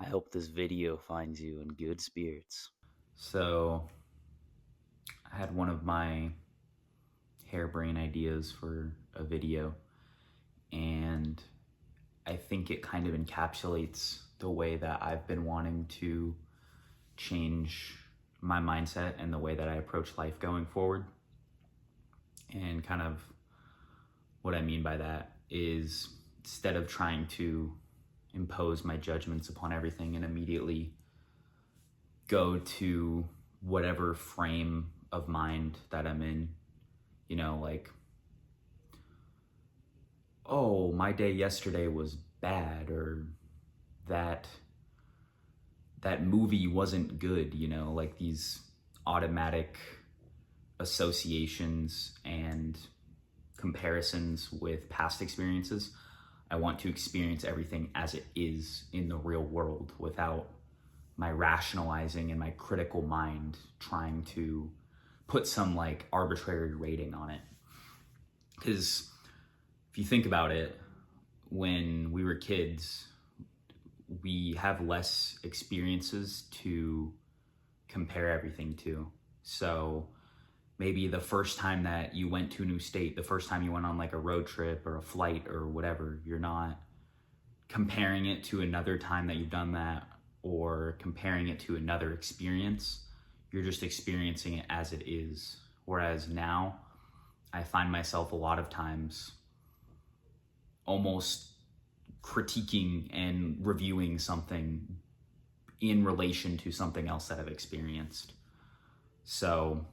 I hope this video finds you in good spirits. So, I had one of my harebrained ideas for a video, and I think it kind of encapsulates the way that I've been wanting to change my mindset and the way that I approach life going forward. And kind of what I mean by that is instead of trying to impose my judgments upon everything and immediately go to whatever frame of mind that I'm in, like, oh, my day yesterday was bad, or that that movie wasn't good, like these automatic associations and comparisons with past experiences. I want to experience everything as it is in the real world without my rationalizing and my critical mind trying to put some like arbitrary rating on it. Because if you think about it, when we were kids, we have less experiences to compare everything to. So maybe the first time that you went to a new state, the first time you went on like a road trip or a flight or whatever, you're not comparing it to another time that you've done that or comparing it to another experience. You're just experiencing it as it is. Whereas now, I find myself a lot of times almost critiquing and reviewing something in relation to something else that I've experienced. So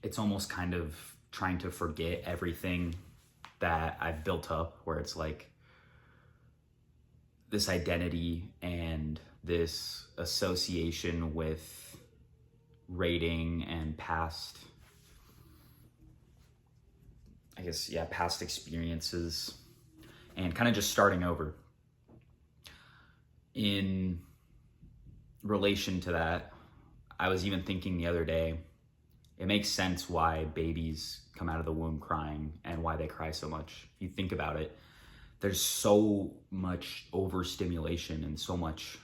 it's almost kind of trying to forget everything that I've built up, where it's like this identity and this association with rating and past, past experiences, and kind of just starting over. In relation to that, I was even thinking the other day, it makes sense why babies come out of the womb crying and why they cry so much. If you think about it, there's so much overstimulation and so much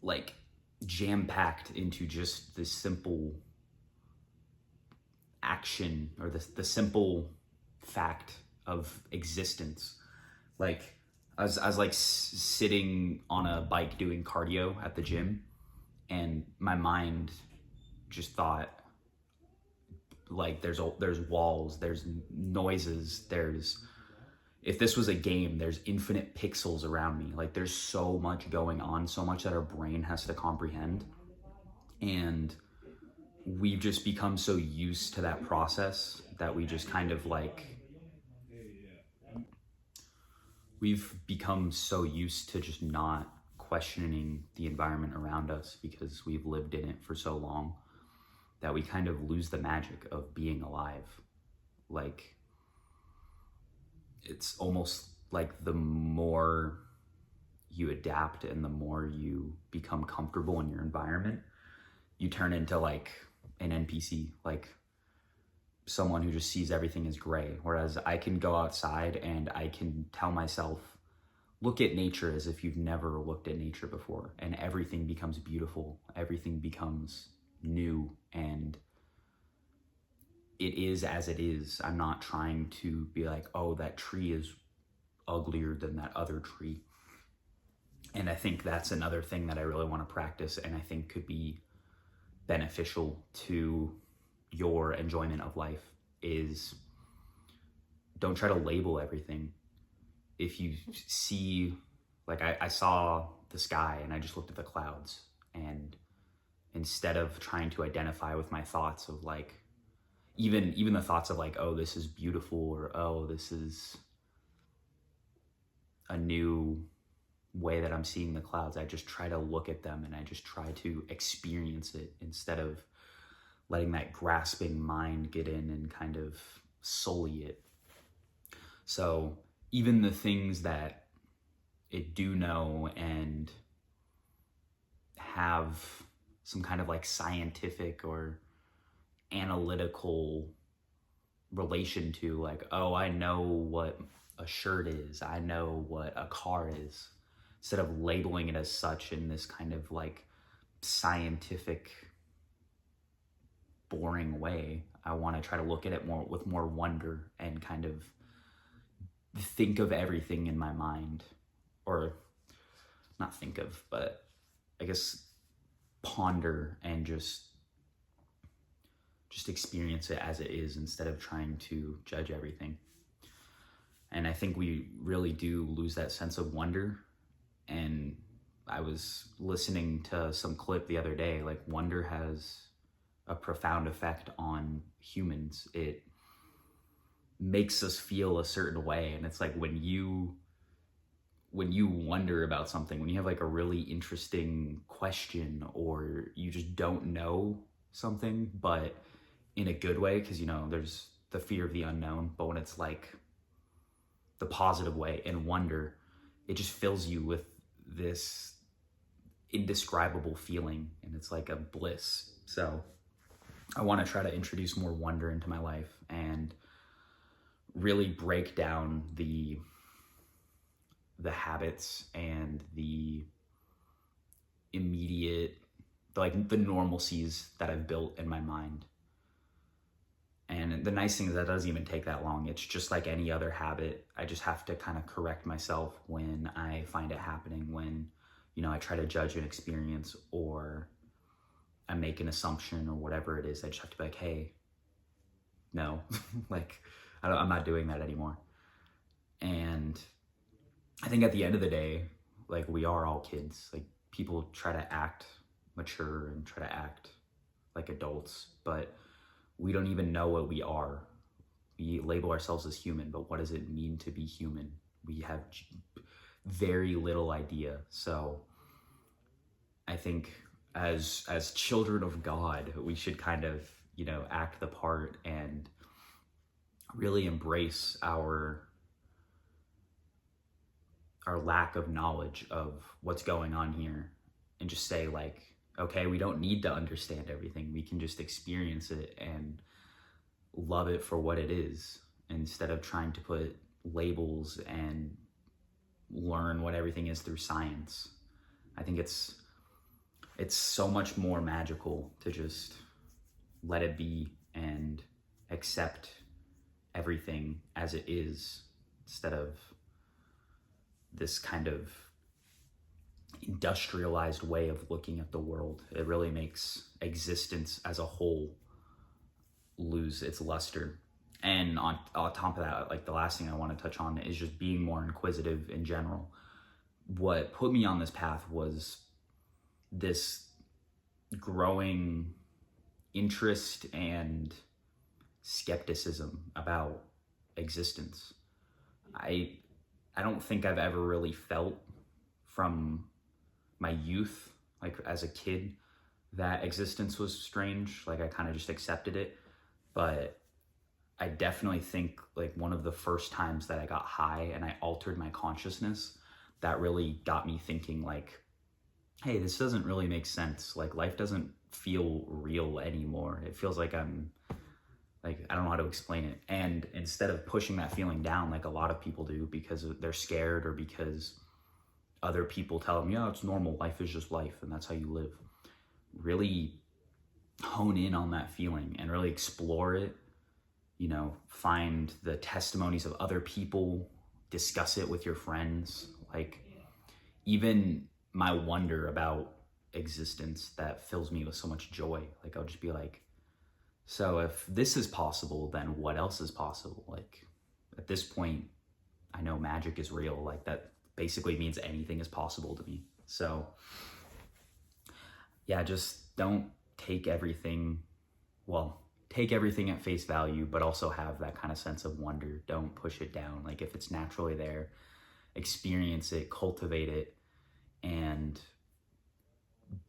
like jam-packed into just this simple action, or the simple fact of existence. Like I was like sitting on a bike doing cardio at the gym, and my mind just thought, like, there's walls, there's noises, there's, if this was a game, there's infinite pixels around me. Like, there's so much going on, so much that our brain has to comprehend. And we've just become so used to that process that we just kind of like, we've become so used to just not questioning the environment around us because we've lived in it for so long that we kind of lose the magic of being alive. Like, it's almost like the more you adapt and the more you become comfortable in your environment, you turn into like an NPC, like someone who just sees everything as gray. Whereas I can go outside and I can tell myself, look at nature as if you've never looked at nature before, and everything becomes beautiful, everything becomes new, and it is as it is. I'm not trying to be like, oh, that tree is uglier than that other tree. And I think that's another thing that I really want to practice, and I think could be beneficial to your enjoyment of life, is don't try to label everything. If you see, like I saw the sky and I just looked at the clouds, and instead of trying to identify with my thoughts of like, even the thoughts of like, oh, this is beautiful, or oh, this is a new way that I'm seeing the clouds, I just try to look at them and I just try to experience it instead of letting that grasping mind get in and kind of sully it. So even the things that it do know and have some kind of like scientific or analytical relation to, like, oh, I know what a shirt is, I know what a car is, instead of labeling it as such in this kind of like scientific, boring way. I want to try to look at it more with more wonder and kind of think of everything in my mind, or not think of, but I guess ponder and just experience it as it is instead of trying to judge everything. And I think we really do lose that sense of wonder. And I was listening to some clip the other day, like wonder has a profound effect on humans. It makes us feel a certain way. And it's like when you wonder about something, when you have like a really interesting question, or you just don't know something, but in a good way, because there's the fear of the unknown, but when it's like the positive way and wonder, it just fills you with this indescribable feeling, and it's like a bliss. So I want to try to introduce more wonder into my life and really break down the habits and the immediate, like the normalcies that I've built in my mind. And the nice thing is that doesn't even take that long. It's just like any other habit. I just have to kind of correct myself when I find it happening, when, I try to judge an experience, or I make an assumption, or whatever it is. I just have to be like, hey, no, like, I'm not doing that anymore. And I think at the end of the day, like, we are all kids. Like, people try to act mature and try to act like adults, but we don't even know what we are. We label ourselves as human, but what does it mean to be human? We have very little idea. So I think as children of God, we should kind of, act the part and really embrace our lack of knowledge of what's going on here, and just say like, okay, we don't need to understand everything. We can just experience it and love it for what it is, instead of trying to put labels and learn what everything is through science. I think it's so much more magical to just let it be and accept everything as it is, instead of this kind of industrialized way of looking at the world. It really makes existence as a whole lose its luster. And on top of that, like, the last thing I want to touch on is just being more inquisitive in general. What put me on this path was this growing interest and skepticism about existence. I don't think I've ever really felt from my youth, like as a kid, that existence was strange. Like, I kind of just accepted it. But I definitely think like one of the first times that I got high and I altered my consciousness, that really got me thinking like, hey, this doesn't really make sense. Like, life doesn't feel real anymore. It feels like I'm like, I don't know how to explain it. And instead of pushing that feeling down like a lot of people do because they're scared, or because other people tell them, yeah, it's normal, life is just life, and that's how you live, really hone in on that feeling and really explore it. Find the testimonies of other people, discuss it with your friends. Like, even my wonder about existence, that fills me with so much joy. Like, I'll just be like, so if this is possible, then what else is possible? Like, at this point, I know magic is real. Like, that basically means anything is possible to me. So yeah, just don't take everything at face value, but also have that kind of sense of wonder. Don't push it down. Like, if it's naturally there, experience it, cultivate it, and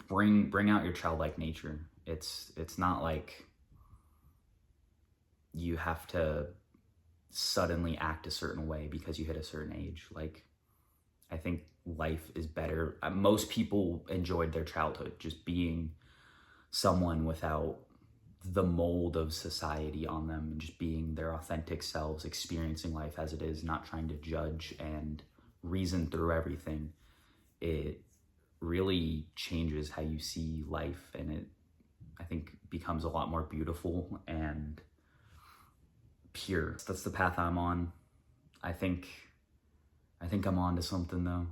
bring out your childlike nature. It's not like you have to suddenly act a certain way because you hit a certain age. Like, I think life is better. Most people enjoyed their childhood just being someone without the mold of society on them, and just being their authentic selves, experiencing life as it is, not trying to judge and reason through everything. it really changes how you see life, and it, I think, becomes a lot more beautiful and pure. That's the path I'm on. I think I'm on to something though.